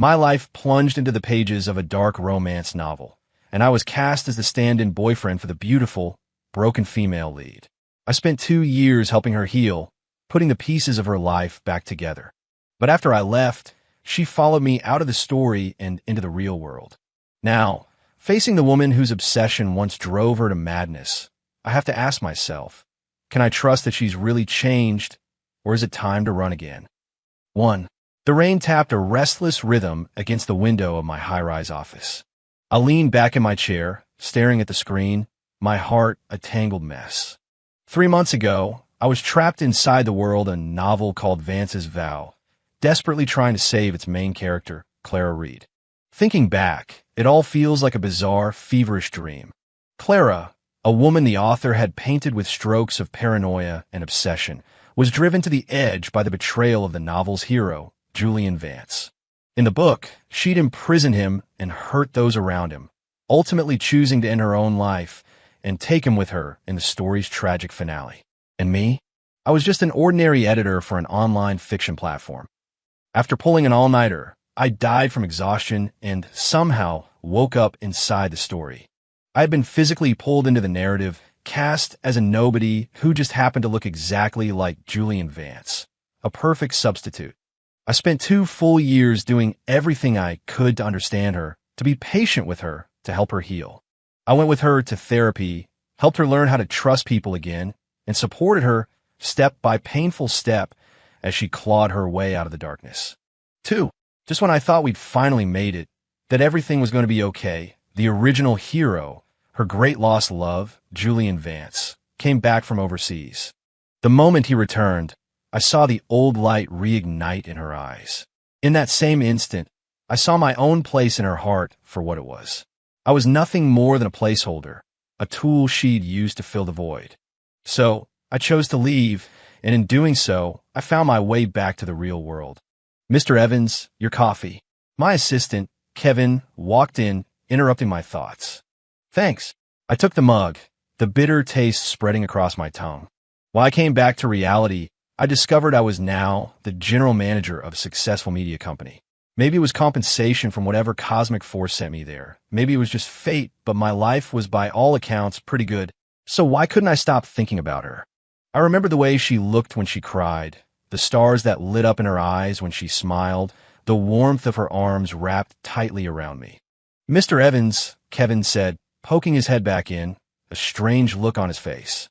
My life plunged into the pages of a dark romance novel, and I was cast as the stand-in boyfriend for the beautiful, broken female lead. I spent 2 years helping her heal, putting the pieces of her life back together. But after I left, she followed me out of the story and into the real world. Now, facing the woman whose obsession once drove her to madness, I have to ask myself, can I trust that she's really changed, or is it time to run again? 1. The rain tapped a restless rhythm against the window of my high-rise office. I leaned back in my chair, staring at the screen, my heart a tangled mess. 3 months ago, I was trapped inside the world of a novel called Vance's Vow, desperately trying to save its main character, Clara Reed. Thinking back, it all feels like a bizarre, feverish dream. Clara, a woman the author had painted with strokes of paranoia and obsession, was driven to the edge by the betrayal of the novel's hero, Julian Vance. In the book, she'd imprisoned him and hurt those around him, ultimately choosing to end her own life and take him with her in the story's tragic finale. And me? I was just an ordinary editor for an online fiction platform. After pulling an all-nighter, I died from exhaustion and somehow woke up inside the story. I had been physically pulled into the narrative, cast as a nobody who just happened to look exactly like Julian Vance, a perfect substitute. I spent 2 full years doing everything I could to understand her, to be patient with her, to help her heal. I went with her to therapy, helped her learn how to trust people again, and supported her step by painful step as she clawed her way out of the darkness. 2. Just when I thought we'd finally made it, that everything was going to be okay, the original hero, her great lost love, Julian Vance, came back from overseas. The moment he returned, I saw the old light reignite in her eyes. In that same instant, I saw my own place in her heart for what it was. I was nothing more than a placeholder, a tool she'd used to fill the void. So, I chose to leave, and in doing so, I found my way back to the real world. "Mr. Evans, your coffee." My assistant, Kevin, walked in, interrupting my thoughts. "Thanks." I took the mug, the bitter taste spreading across my tongue. While I came back to reality, I discovered I was now the general manager of a successful media company. Maybe it was compensation from whatever cosmic force sent me there. Maybe it was just fate, but my life was by all accounts pretty good. So why couldn't I stop thinking about her? I remember the way she looked when she cried, the stars that lit up in her eyes when she smiled, the warmth of her arms wrapped tightly around me. "Mr. Evans," Kevin said, poking his head back in, a strange look on his face.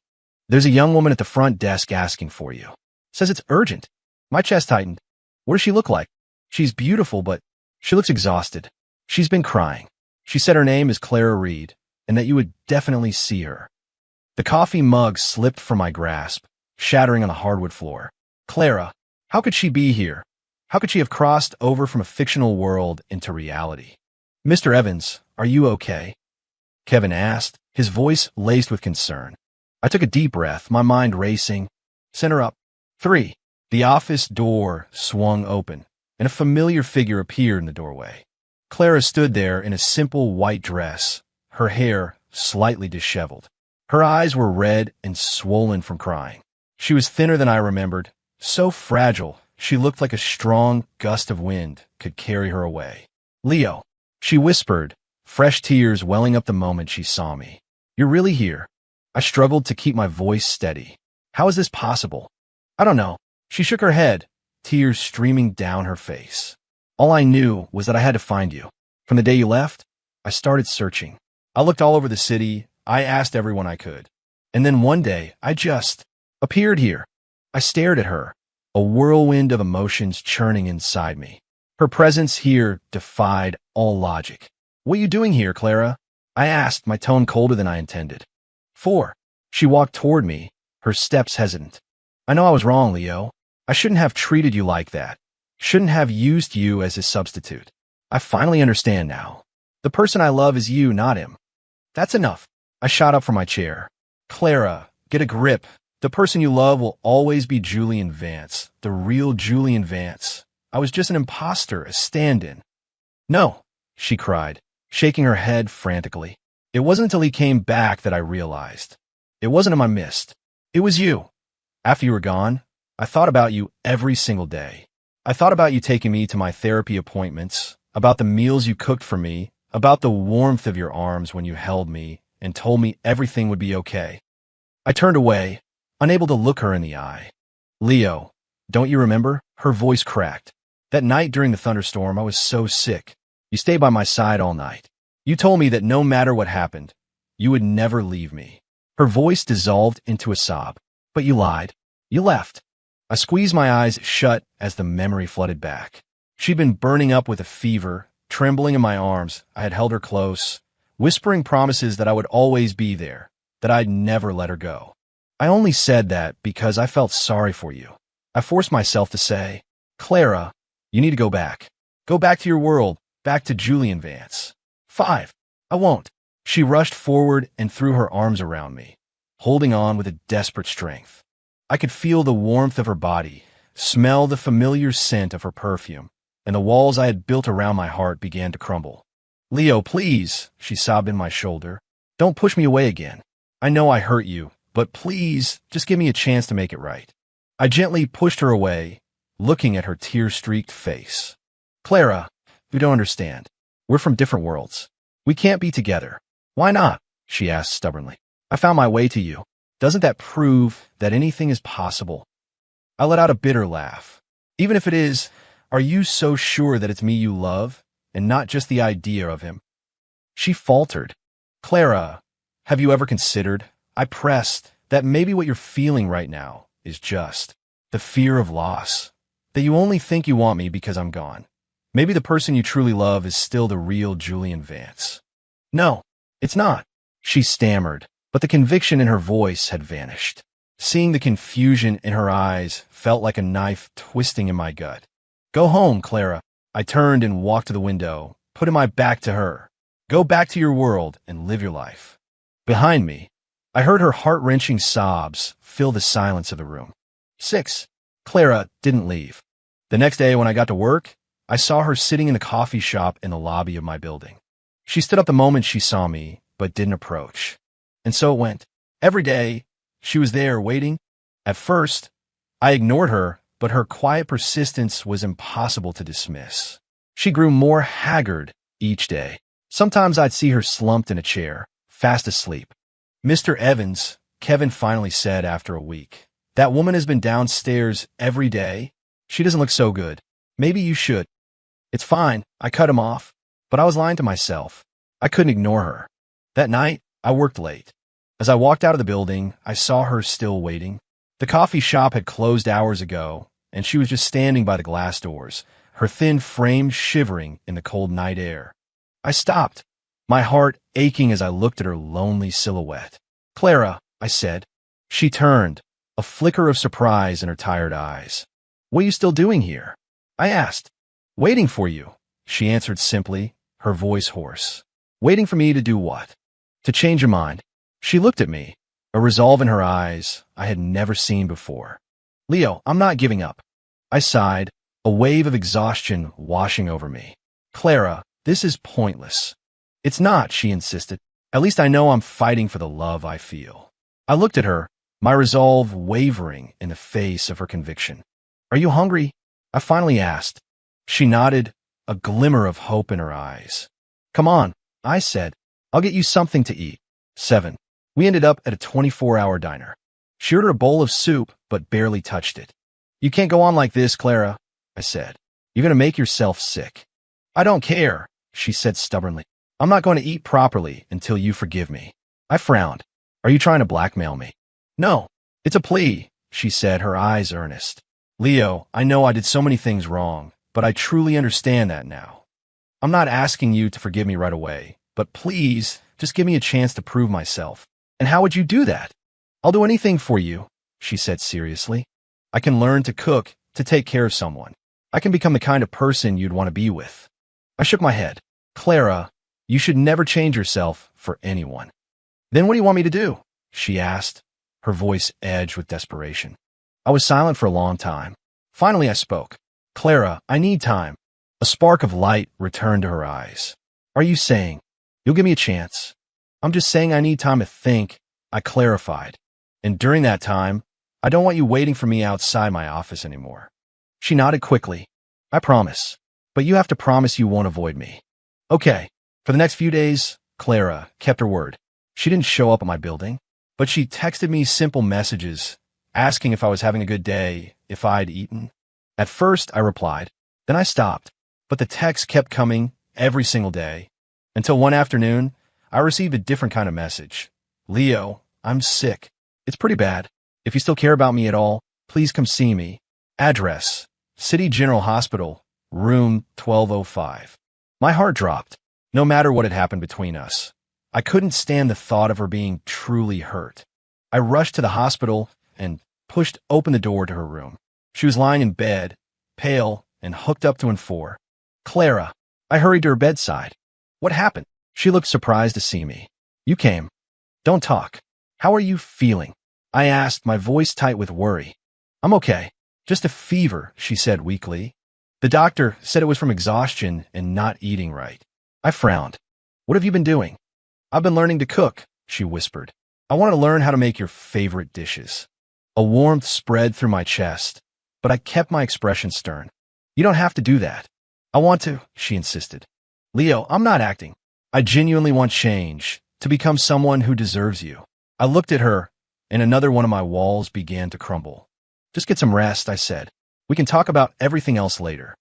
"There's a young woman at the front desk asking for you. Says it's urgent." My chest tightened. "What does she look like?" "She's beautiful, but she looks exhausted. She's been crying. She said her name is Clara Reed, and that you would definitely see her." The coffee mug slipped from my grasp, shattering on the hardwood floor. Clara, how could she be here? How could she have crossed over from a fictional world into reality? "Mr. Evans, are you okay?" Kevin asked, his voice laced with concern. I took a deep breath, my mind racing. "Send her up." 3. The office door swung open, and a familiar figure appeared in the doorway. Clara stood there in a simple white dress, her hair slightly disheveled. Her eyes were red and swollen from crying. She was thinner than I remembered, so fragile she looked like a strong gust of wind could carry her away. "Leo," she whispered, fresh tears welling up the moment she saw me. "You're really here?" I struggled to keep my voice steady. "How is this possible?" "I don't know." She shook her head, tears streaming down her face. "All I knew was that I had to find you. From the day you left, I started searching. I looked all over the city. I asked everyone I could. And then one day, I just appeared here." I stared at her, a whirlwind of emotions churning inside me. Her presence here defied all logic. "What are you doing here, Clara?" I asked, my tone colder than I intended. 4. She walked toward me, her steps hesitant. "I know I was wrong, Leo. I shouldn't have treated you like that. Shouldn't have used you as a substitute. I finally understand now. The person I love is you, not him." "That's enough." I shot up from my chair. "Clara, get a grip. The person you love will always be Julian Vance, the real Julian Vance. I was just an imposter, a stand-in." "No," she cried, shaking her head frantically. "It wasn't until he came back that I realized. It wasn't him I missed. It was you. After you were gone, I thought about you every single day. I thought about you taking me to my therapy appointments, about the meals you cooked for me, about the warmth of your arms when you held me and told me everything would be okay. I turned away, unable to look her in the eye. Leo, don't you remember? Her voice cracked. That night during the thunderstorm, I was so sick. You stayed by my side all night. You told me that no matter what happened, you would never leave me. Her voice dissolved into a sob. But you lied. You left. I squeezed my eyes shut as the memory flooded back. She'd been burning up with a fever, trembling in my arms. I had held her close, whispering promises that I would always be there, that I'd never let her go. I only said that because I felt sorry for you. I forced myself to say, Clara, you need to go back. Go back to your world, back to Julian Vance. 5. I won't. She rushed forward and threw her arms around me, holding on with a desperate strength. I could feel the warmth of her body, smell the familiar scent of her perfume, and the walls I had built around my heart began to crumble. Leo, please, she sobbed in my shoulder. Don't push me away again. I know I hurt you, but please, just give me a chance to make it right. I gently pushed her away, looking at her tear-streaked face. Clara, you don't understand. We're from different worlds. We can't be together. Why not? She asked stubbornly. I found my way to you. Doesn't that prove that anything is possible? I let out a bitter laugh. Even if it is, are you so sure that it's me you love, and not just the idea of him? She faltered. Clara, have you ever considered, I pressed, that maybe what you're feeling right now is just the fear of loss, that you only think you want me because I'm gone. Maybe the person you truly love is still the real Julian Vance. No, it's not, she stammered, but the conviction in her voice had vanished. Seeing the confusion in her eyes felt like a knife twisting in my gut. Go home, Clara. I turned and walked to the window, putting my back to her. Go back to your world and live your life. Behind me, I heard her heart-wrenching sobs fill the silence of the room. 6. Clara didn't leave. The next day when I got to work, I saw her sitting in the coffee shop in the lobby of my building. She stood up the moment she saw me, but didn't approach. And so it went. Every day, she was there waiting. At first, I ignored her, but her quiet persistence was impossible to dismiss. She grew more haggard each day. Sometimes I'd see her slumped in a chair, fast asleep. Mr. Evans, Kevin finally said after a week, that woman has been downstairs every day. She doesn't look so good. Maybe you should. It's fine, I cut him off, but I was lying to myself. I couldn't ignore her. That night, I worked late. As I walked out of the building, I saw her still waiting. The coffee shop had closed hours ago, and she was just standing by the glass doors, her thin frame shivering in the cold night air. I stopped, my heart aching as I looked at her lonely silhouette. Clara, I said. She turned, a flicker of surprise in her tired eyes. What are you still doing here? I asked. Waiting for you, she answered simply, her voice hoarse. Waiting for me to do what? To change your mind. She looked at me, a resolve in her eyes I had never seen before. Leo, I'm not giving up. I sighed, a wave of exhaustion washing over me. Clara, this is pointless. It's not, she insisted. At least I know I'm fighting for the love I feel. I looked at her, my resolve wavering in the face of her conviction. Are you hungry? I finally asked. She nodded, a glimmer of hope in her eyes. Come on, I said. I'll get you something to eat. 7. We ended up at a 24-hour diner. She ordered a bowl of soup, but barely touched it. You can't go on like this, Clara, I said. You're going to make yourself sick. I don't care, she said stubbornly. I'm not going to eat properly until you forgive me. I frowned. Are you trying to blackmail me? No, it's a plea, she said, her eyes earnest. Leo, I know I did so many things wrong, but I truly understand that now. I'm not asking you to forgive me right away, but please, just give me a chance to prove myself. And how would you do that? I'll do anything for you, she said seriously. I can learn to cook, to take care of someone. I can become the kind of person you'd want to be with. I shook my head. Clara, you should never change yourself for anyone. Then what do you want me to do? She asked, her voice edged with desperation. I was silent for a long time. Finally, I spoke. Clara, I need time. A spark of light returned to her eyes. Are you saying you'll give me a chance? I'm just saying I need time to think, I clarified. And during that time, I don't want you waiting for me outside my office anymore. She nodded quickly. I promise. but you have to promise you won't avoid me. Okay. For the next few days, Clara kept her word. She didn't show up at my building, but she texted me simple messages, asking if I was having a good day, if I'd eaten. At first, I replied. Then I stopped, but the texts kept coming every single day, until one afternoon, I received a different kind of message. Leo, I'm sick. It's pretty bad. If you still care about me at all, please come see me. Address: City General Hospital, room 1205. My heart dropped, no matter what had happened between us. I couldn't stand the thought of her being truly hurt. I rushed to the hospital and pushed open the door to her room. She was lying in bed, pale and hooked up to an 4. Clara. I hurried to her bedside. What happened? She looked surprised to see me. You came. Don't talk. How are you feeling? I asked, my voice tight with worry. I'm okay. Just a fever, she said weakly. The doctor said it was from exhaustion and not eating right. I frowned. What have you been doing? I've been learning to cook, she whispered. I want to learn how to make your favorite dishes. A warmth spread through my chest, but I kept my expression stern. You don't have to do that. I want to, she insisted. Leo, I'm not acting. I genuinely want change, to become someone who deserves you. I looked at her, and another one of my walls began to crumble. Just get some rest, I said. We can talk about everything else later.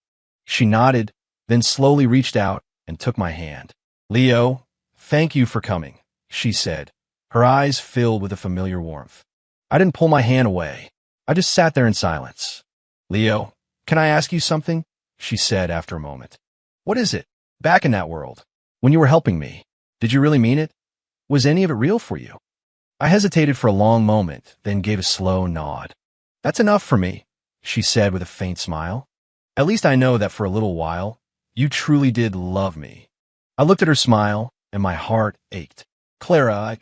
She nodded, then slowly reached out and took my hand. Leo, thank you for coming, she said, her eyes filled with a familiar warmth. I didn't pull my hand away. I just sat there in silence. Leo, can I ask you something? She said after a moment. What is it? Back in that world, when you were helping me, did you really mean it? Was any of it real for you? I hesitated for a long moment, then gave a slow nod. That's enough for me, she said with a faint smile. At least I know that for a little while, you truly did love me. I looked at her smile, and my heart ached. Clara,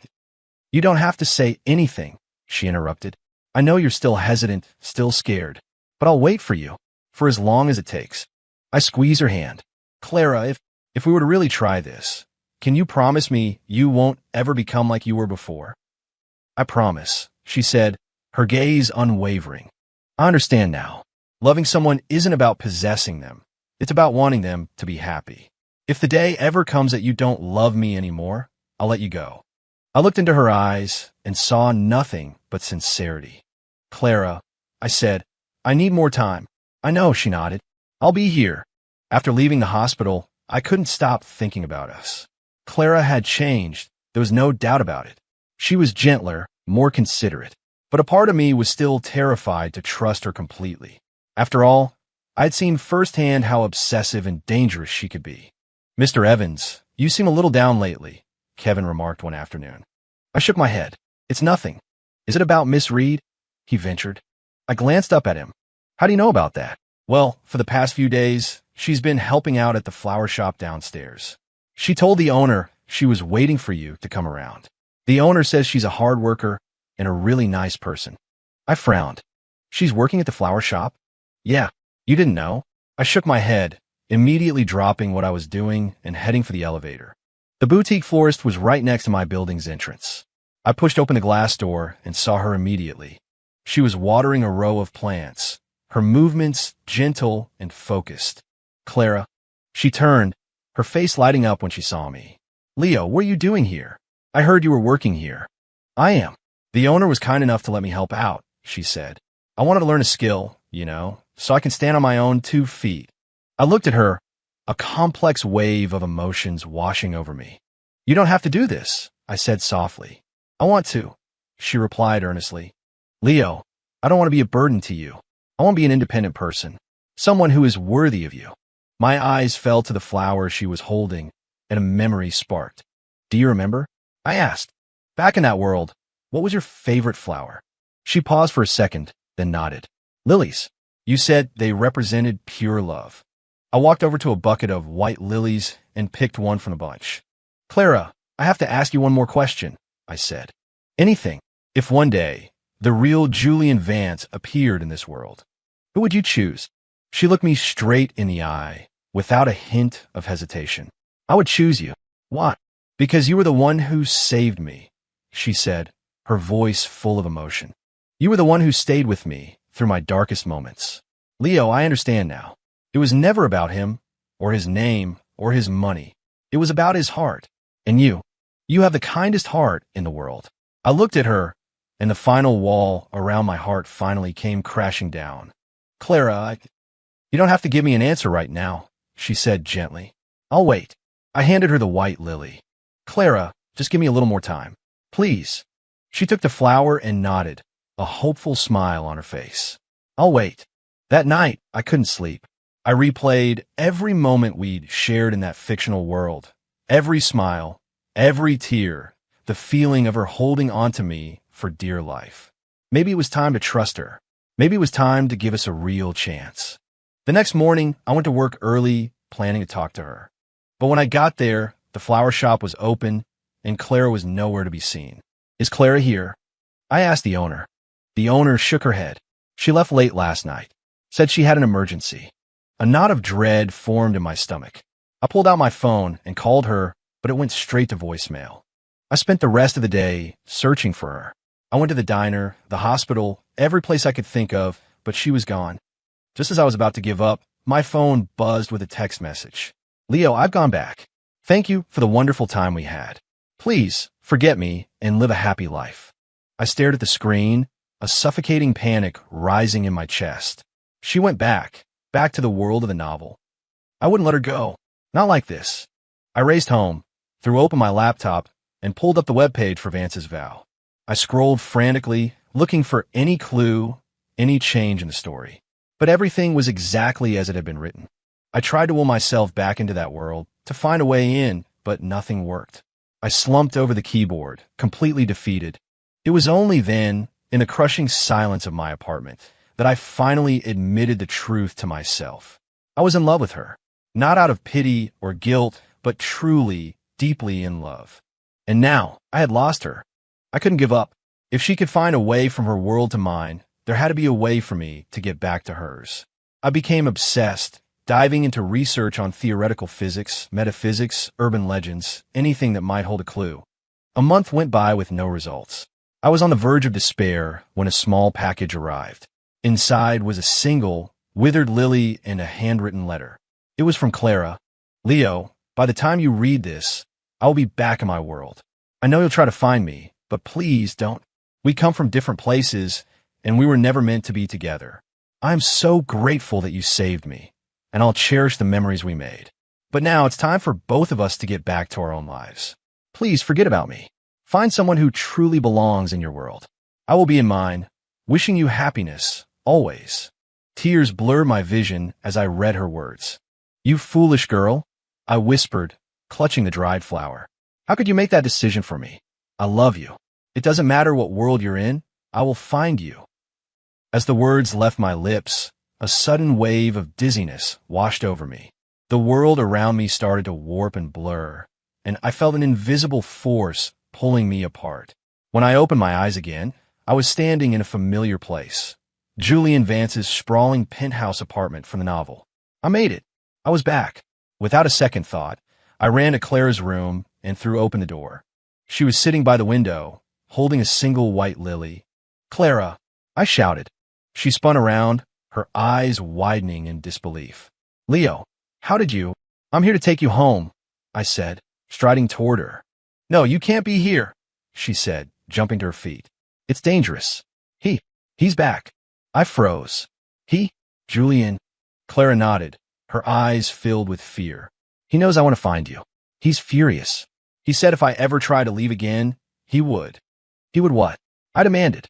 you don't have to say anything, she interrupted. I know you're still hesitant, still scared, but I'll wait for you, for as long as it takes. I squeezed her hand. Clara, if we were to really try this, can you promise me you won't ever become like you were before? I promise, she said, her gaze unwavering. I understand now. Loving someone isn't about possessing them. It's about wanting them to be happy. If the day ever comes that you don't love me anymore, I'll let you go. I looked into her eyes and saw nothing but sincerity. Clara, I said, I need more time. I know, she nodded. I'll be here. After leaving the hospital, I couldn't stop thinking about us. Clara had changed. There was no doubt about it. She was gentler, more considerate, but a part of me was still terrified to trust her completely. After all, I'd seen firsthand how obsessive and dangerous she could be. Mr. Evans, you seem a little down lately, Kevin remarked one afternoon. I shook my head. It's nothing. Is it about Miss Reed? He ventured. I glanced up at him. How do you know about that? Well, for the past few days, she's been helping out at the flower shop downstairs. She told the owner she was waiting for you to come around. The owner says she's a hard worker and a really nice person. I frowned. She's working at the flower shop? Yeah. You didn't know? I shook my head, immediately dropping what I was doing and heading for the elevator. The boutique florist was right next to my building's entrance. I pushed open the glass door and saw her immediately. She was watering a row of plants, her movements gentle and focused. Clara. She turned, her face lighting up when she saw me. Leo, what are you doing here? I heard you were working here. I am. The owner was kind enough to let me help out, she said. I wanted to learn a skill, so I can stand on my own 2 feet. I looked at her, a complex wave of emotions washing over me. You don't have to do this, I said softly. I want to, she replied earnestly. Leo, I don't want to be a burden to you. I want to be an independent person, someone who is worthy of you. My eyes fell to the flower she was holding, and a memory sparked. Do you remember? I asked. Back in that world, what was your favorite flower? She paused for a second, then nodded. Lilies. You said they represented pure love. I walked over to a bucket of white lilies and picked one from the bunch. Clara, I have to ask you one more question, I said. Anything. If one day, the real Julian Vance appeared in this world, who would you choose? She looked me straight in the eye, without a hint of hesitation. I would choose you. Why? Because you were the one who saved me, she said, her voice full of emotion. You were the one who stayed with me through my darkest moments. Leo, I understand now. It was never about him. or his name, or his money. It was about his heart. And you have the kindest heart in the world. I looked at her, and the final wall around my heart finally came crashing down. Clara, you don't have to give me an answer right now, she said gently. I'll wait. I handed her the white lily. Clara, just give me a little more time. Please. She took the flower and nodded, a hopeful smile on her face. I'll wait. That night, I couldn't sleep. I replayed every moment we'd shared in that fictional world. Every smile, every tear, the feeling of her holding onto me for dear life. Maybe it was time to trust her. Maybe it was time to give us a real chance. The next morning, I went to work early, planning to talk to her. But when I got there, the flower shop was open, and Clara was nowhere to be seen. Is Clara here? I asked the owner. The owner shook her head. She left late last night. Said she had an emergency. A knot of dread formed in my stomach. I pulled out my phone and called her, but it went straight to voicemail. I spent the rest of the day searching for her. I went to the diner, the hospital, every place I could think of, but she was gone. Just as I was about to give up, my phone buzzed with a text message. Leo, I've gone back. Thank you for the wonderful time we had. Please forget me and live a happy life. I stared at the screen, a suffocating panic rising in my chest. She went back to the world of the novel. I wouldn't let her go. Not like this. I raced home, threw open my laptop, and pulled up the webpage for Vance's vow. I scrolled frantically, looking for any clue, any change in the story. But everything was exactly as it had been written. I tried to will myself back into that world, to find a way in, but nothing worked. I slumped over the keyboard, completely defeated. It was only then, in the crushing silence of my apartment, that I finally admitted the truth to myself. I was in love with her, not out of pity or guilt, but truly, deeply in love. And now, I had lost her. I couldn't give up. If she could find a way from her world to mine, there had to be a way for me to get back to hers. I became obsessed, diving into research on theoretical physics, metaphysics, urban legends, anything that might hold a clue. A month went by with no results. I was on the verge of despair when a small package arrived. Inside was a single, withered lily and a handwritten letter. It was from Clara. Leo, by the time you read this, I will be back in my world. I know you'll try to find me, but please don't. We come from different places, and we were never meant to be together. I am so grateful that you saved me, and I'll cherish the memories we made. But now it's time for both of us to get back to our own lives. Please forget about me. Find someone who truly belongs in your world. I will be in mine, wishing you happiness, always. Tears blurred my vision as I read her words. You foolish girl, I whispered, clutching the dried flower. How could you make that decision for me? I love you. It doesn't matter what world you're in, I will find you. As the words left my lips, a sudden wave of dizziness washed over me. The world around me started to warp and blur, and I felt an invisible force pulling me apart. When I opened my eyes again, I was standing in a familiar place. Julian Vance's sprawling penthouse apartment from the novel. I made it. I was back. Without a second thought, I ran to Clara's room and threw open the door. She was sitting by the window, holding a single white lily. Clara, I shouted. She spun around, her eyes widening in disbelief. Leo, how did you? I'm here to take you home, I said, striding toward her. No, you can't be here, she said, jumping to her feet. It's dangerous. He's back. I froze. Julian. Clara nodded, her eyes filled with fear. He knows I want to find you. He's furious. He said if I ever try to leave again, he would. He would what? I demanded.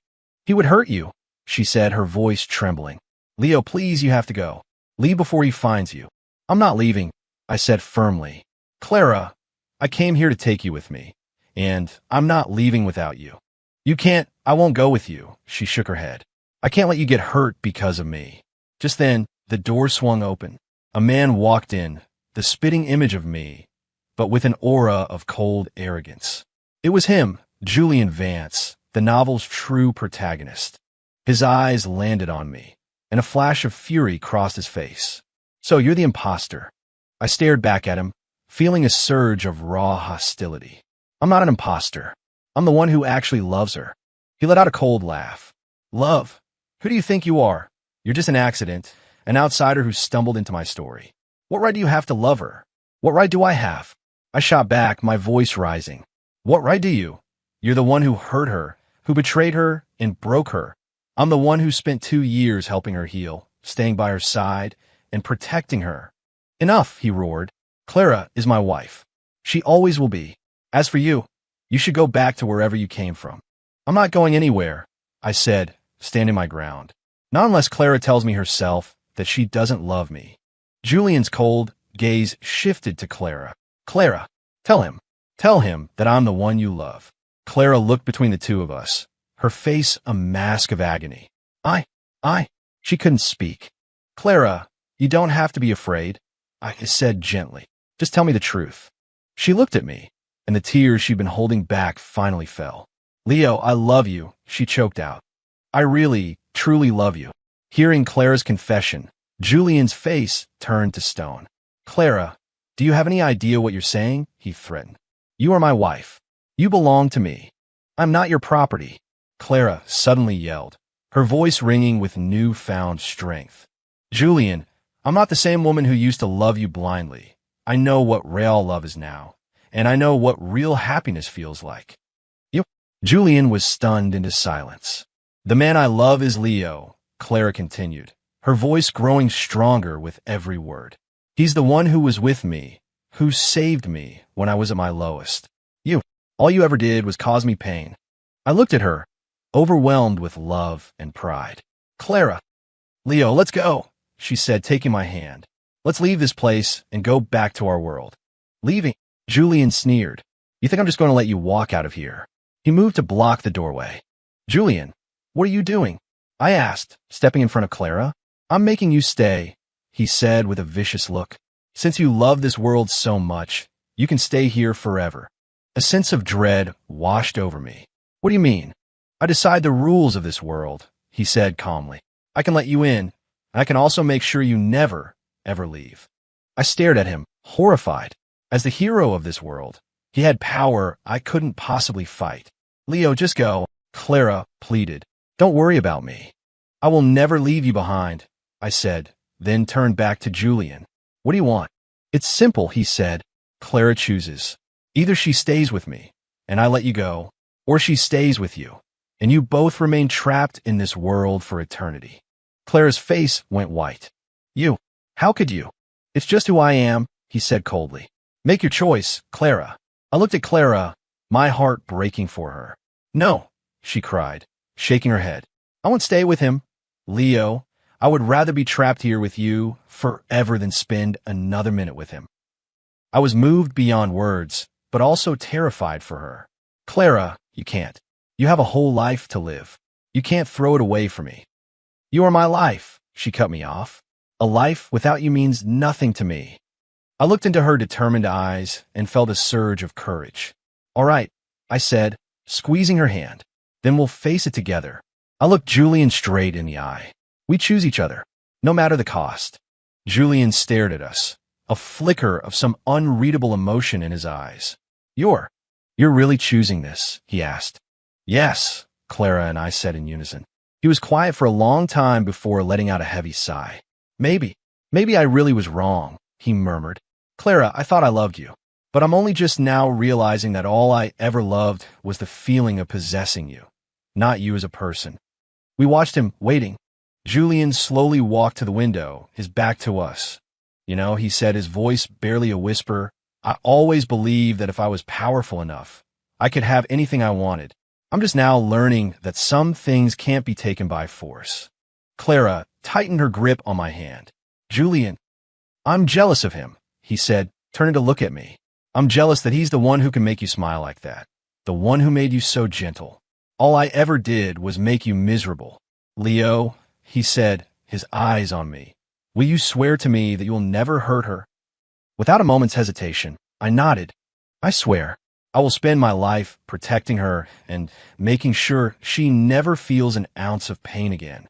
He would hurt you, she said, her voice trembling. Leo, please, you have to go. Leave before he finds you. I'm not leaving, I said firmly. Clara, I came here to take you with me, and I'm not leaving without you. You can't, I won't go with you, she shook her head. I can't let you get hurt because of me. Just then, the door swung open. A man walked in, the spitting image of me, but with an aura of cold arrogance. It was him, Julian Vance, the novel's true protagonist. His eyes landed on me, and a flash of fury crossed his face. So you're the imposter. I stared back at him, feeling a surge of raw hostility. I'm not an imposter. I'm the one who actually loves her. He let out a cold laugh. Love? Who do you think you are? You're just an accident, an outsider who stumbled into my story. What right do you have to love her? What right do I have? I shot back, my voice rising. What right do you? You're the one who hurt her, who betrayed her and broke her. I'm the one who spent 2 years helping her heal, staying by her side, and protecting her. Enough, he roared. Clara is my wife. She always will be. As for you, you should go back to wherever you came from. I'm not going anywhere, I said, standing my ground. Not unless Clara tells me herself that she doesn't love me. Julian's cold gaze shifted to Clara. Clara, tell him that I'm the one you love. Clara looked between the two of us, her face a mask of agony. She couldn't speak. Clara, you don't have to be afraid, I said gently. Just tell me the truth. She looked at me, and the tears she'd been holding back finally fell. Leo, I love you, she choked out. I really, truly love you. Hearing Clara's confession, Julian's face turned to stone. Clara, do you have any idea what you're saying? He threatened. You are my wife. You belong to me. I'm not your property. Clara suddenly yelled, her voice ringing with newfound strength. Julian, I'm not the same woman who used to love you blindly. I know what real love is now, and I know what real happiness feels like. You. Julian was stunned into silence. The man I love is Leo, Clara continued, her voice growing stronger with every word. He's the one who was with me, who saved me when I was at my lowest. All you ever did was cause me pain. I looked at her, overwhelmed with love and pride. Clara. Leo, let's go, she said, taking my hand. Let's leave this place and go back to our world. Leaving? Julian sneered. You think I'm just going to let you walk out of here? He moved to block the doorway. Julian, what are you doing? I asked, stepping in front of Clara. I'm making you stay, he said with a vicious look. Since you love this world so much, you can stay here forever. A sense of dread washed over me. What do you mean? I decide the rules of this world, he said calmly. I can let you in, and I can also make sure you never, ever leave. I stared at him, horrified. As the hero of this world, he had power I couldn't possibly fight. Leo, just go, Clara pleaded. Don't worry about me. I will never leave you behind, I said, then turned back to Julian. What do you want? It's simple, he said. Clara chooses. Either she stays with me, and I let you go, or she stays with you, and you both remain trapped in this world for eternity. Clara's face went white. You, how could you? It's just who I am, he said coldly. Make your choice, Clara. I looked at Clara, my heart breaking for her. No, she cried, shaking her head. I won't stay with him. Leo, I would rather be trapped here with you forever than spend another minute with him. I was moved beyond words, but also terrified for her. Clara, you can't. You have a whole life to live. You can't throw it away for me. You are my life, she cut me off. A life without you means nothing to me. I looked into her determined eyes and felt a surge of courage. All right, I said, squeezing her hand. Then we'll face it together. I looked Julian straight in the eye. We choose each other, no matter the cost. Julian stared at us, a flicker of some unreadable emotion in his eyes. You're really choosing this? He asked. Yes, Clara and I said in unison. He was quiet for a long time before letting out a heavy sigh. Maybe I really was wrong, he murmured. Clara, I thought I loved you, but I'm only just now realizing that all I ever loved was the feeling of possessing you, not you as a person. We watched him, waiting. Julian slowly walked to the window, his back to us. You know, he said, his voice barely a whisper, I always believed that if I was powerful enough, I could have anything I wanted. I'm just now learning that some things can't be taken by force. Clara tightened her grip on my hand. Julian, I'm jealous of him, he said, turning to look at me. I'm jealous that he's the one who can make you smile like that, the one who made you so gentle. All I ever did was make you miserable. Leo, he said, his eyes on me. Will you swear to me that you will never hurt her? Without a moment's hesitation, I nodded. I swear. I will spend my life protecting her and making sure she never feels an ounce of pain again.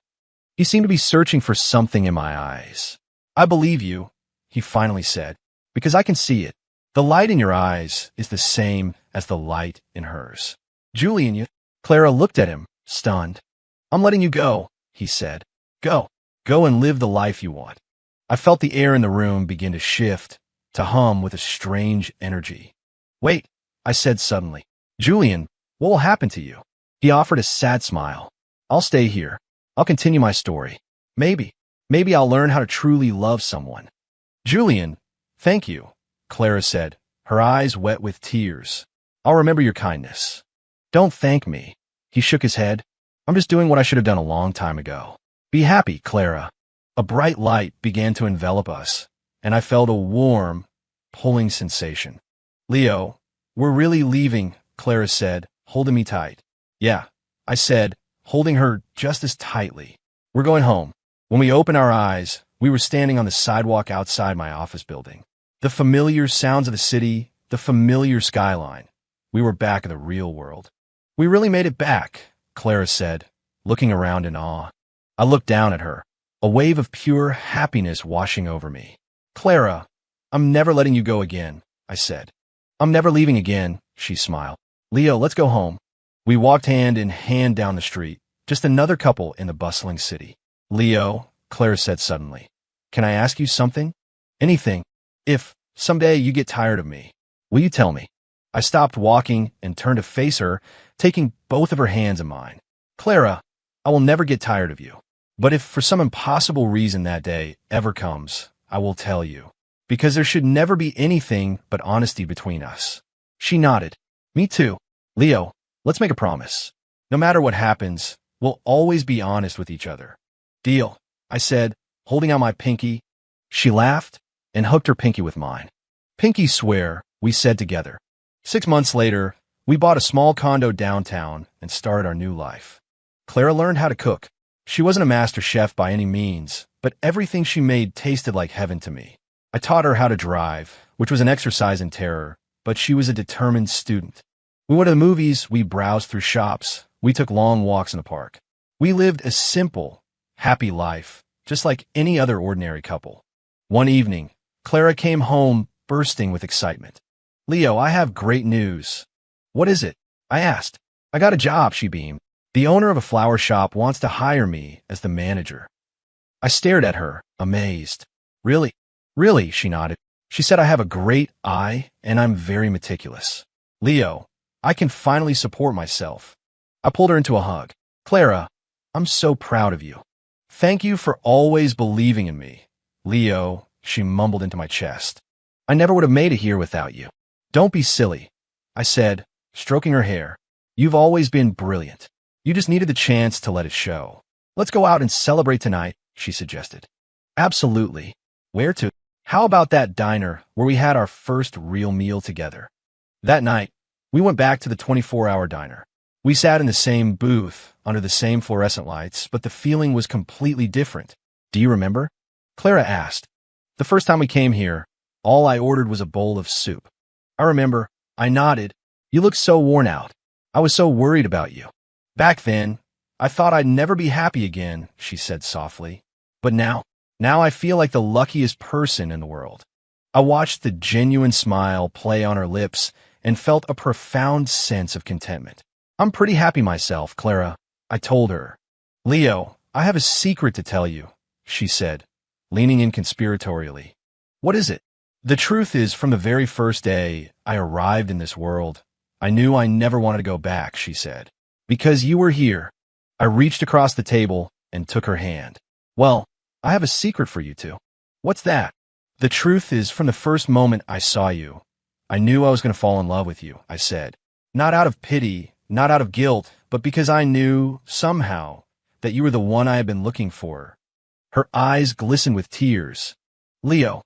He seemed to be searching for something in my eyes. I believe you, he finally said, because I can see it. The light in your eyes is the same as the light in hers. Julian, you... Clara looked at him, stunned. I'm letting you go, he said. Go and live the life you want. I felt the air in the room begin to shift, to hum with a strange energy. Wait, I said suddenly. Julian, what will happen to you? He offered a sad smile. I'll stay here. I'll continue my story. Maybe I'll learn how to truly love someone. Julian, thank you, Clara said, her eyes wet with tears. I'll remember your kindness. Don't thank me. He shook his head. I'm just doing what I should have done a long time ago. Be happy, Clara. A bright light began to envelop us, and I felt a warm, pulling sensation. Leo, we're really leaving, Clara said, holding me tight. Yeah, I said, holding her just as tightly. We're going home. When we opened our eyes, we were standing on the sidewalk outside my office building. The familiar sounds of the city, the familiar skyline. We were back in the real world. We really made it back, Clara said, looking around in awe. I looked down at her, a wave of pure happiness washing over me. Clara, I'm never letting you go again, I said. I'm never leaving again, she smiled. Leo, let's go home. We walked hand in hand down the street, just another couple in the bustling city. Leo, Clara said suddenly, can I ask you something? Anything. If someday you get tired of me, will you tell me? I stopped walking and turned to face her, taking both of her hands in mine. Clara, I will never get tired of you. But if for some impossible reason that day ever comes, I will tell you. Because there should never be anything but honesty between us. She nodded. Me too. Leo, let's make a promise. No matter what happens, we'll always be honest with each other. Deal, I said, holding out my pinky. She laughed and hooked her pinky with mine. Pinky swear, we said together. 6 months later, we bought a small condo downtown and started our new life. Clara learned how to cook. She wasn't a master chef by any means, but everything she made tasted like heaven to me. I taught her how to drive, which was an exercise in terror, but she was a determined student. We went to the movies, we browsed through shops, we took long walks in the park. We lived a simple, happy life, just like any other ordinary couple. One evening, Clara came home bursting with excitement. Leo, I have great news. What is it? I asked. I got a job, she beamed. The owner of a flower shop wants to hire me as the manager. I stared at her, amazed. Really? Really, she nodded. She said I have a great eye and I'm very meticulous. Leo, I can finally support myself. I pulled her into a hug. Clara, I'm so proud of you. Thank you for always believing in me. Leo, she mumbled into my chest. I never would have made it here without you. Don't be silly, I said, stroking her hair. You've always been brilliant. You just needed the chance to let it show. Let's go out and celebrate tonight, she suggested. Absolutely. Where to? How about that diner where we had our first real meal together? That night, we went back to the 24-hour diner. We sat in the same booth, under the same fluorescent lights, but the feeling was completely different. Do you remember? Clara asked. The first time we came here, all I ordered was a bowl of soup. I remember. I nodded. You looked so worn out. I was so worried about you. Back then, I thought I'd never be happy again, she said softly. But now I feel like the luckiest person in the world. I watched the genuine smile play on her lips and felt a profound sense of contentment. I'm pretty happy myself, Clara, I told her. Leo, I have a secret to tell you, she said, leaning in conspiratorially. What is it? The truth is, from the very first day I arrived in this world, I knew I never wanted to go back, she said. Because you were here. I reached across the table and took her hand. Well, I have a secret for you two. What's that? The truth is, from the first moment I saw you, I knew I was going to fall in love with you, I said. Not out of pity, not out of guilt, but because I knew, somehow, that you were the one I had been looking for. Her eyes glistened with tears. Leo,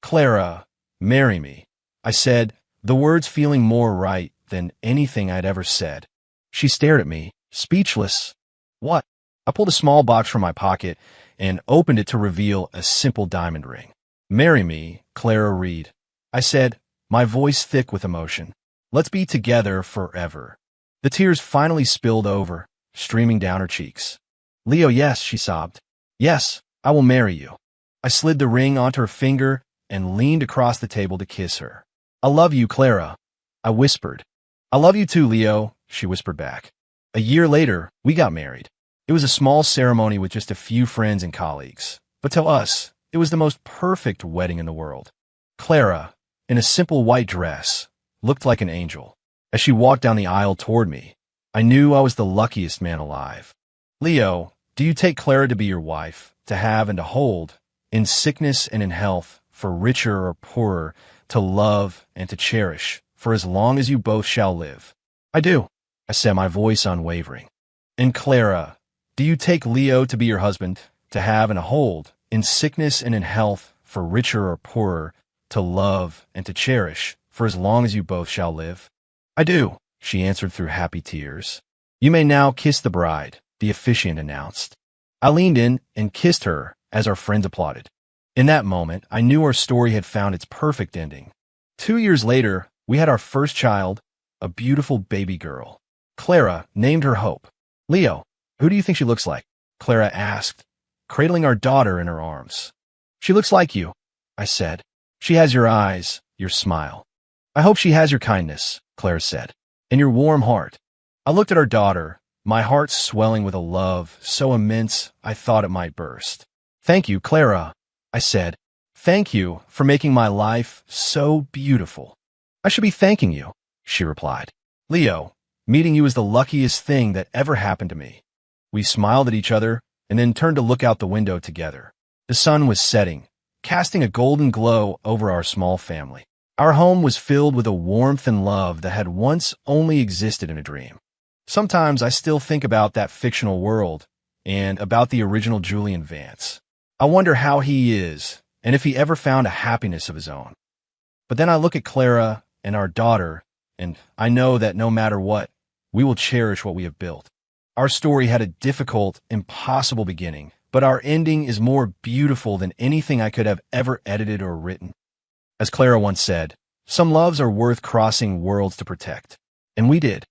Clara, marry me, I said, the words feeling more right than anything I'd ever said. She stared at me, speechless. What? I pulled a small box from my pocket and opened it to reveal a simple diamond ring. Marry me, Clara Reed, I said, my voice thick with emotion. Let's be together forever. The tears finally spilled over, streaming down her cheeks. Leo, yes, she sobbed. Yes, I will marry you. I slid the ring onto her finger and leaned across the table to kiss her. I love you, Clara, I whispered. I love you too, Leo, she whispered back. A year later, we got married. It was a small ceremony with just a few friends and colleagues. But to us, It was the most perfect wedding in the world. Clara, in a simple white dress, looked like an angel. As she walked down the aisle toward me, I knew I was the luckiest man alive. Leo, do you take Clara to be your wife, to have and to hold, in sickness and in health, for richer or poorer, to love and to cherish, for as long as you both shall live? I do, I said, my voice unwavering. And Clara, do you take Leo to be your husband, to have and to hold, in sickness and in health, for richer or poorer, to love and to cherish, for as long as you both shall live? I do, she answered through happy tears. You may now kiss the bride, the officiant announced. I leaned in and kissed her as our friends applauded. In that moment, I knew our story had found its perfect ending. 2 years later, we had our first child, a beautiful baby girl. Clara named her Hope. Leo, who do you think she looks like? Clara asked, cradling our daughter in her arms. She looks like you, I said. She has your eyes, your smile. I hope she has your kindness, Clara said, and your warm heart. I looked at our daughter, my heart swelling with a love so immense I thought it might burst. Thank you, Clara, I said. Thank you for making my life so beautiful. I should be thanking you, she replied. Leo, meeting you is the luckiest thing that ever happened to me. We smiled at each other and then turned to look out the window together. The sun was setting, casting a golden glow over our small family. Our home was filled with a warmth and love that had once only existed in a dream. Sometimes I still think about that fictional world and about the original Julian Vance. I wonder how he is and if he ever found a happiness of his own. But then I look at Clara and our daughter, and I know that no matter what, we will cherish what we have built. Our story had a difficult, impossible beginning, but our ending is more beautiful than anything I could have ever edited or written. As Clara once said, some loves are worth crossing worlds to protect. And we did.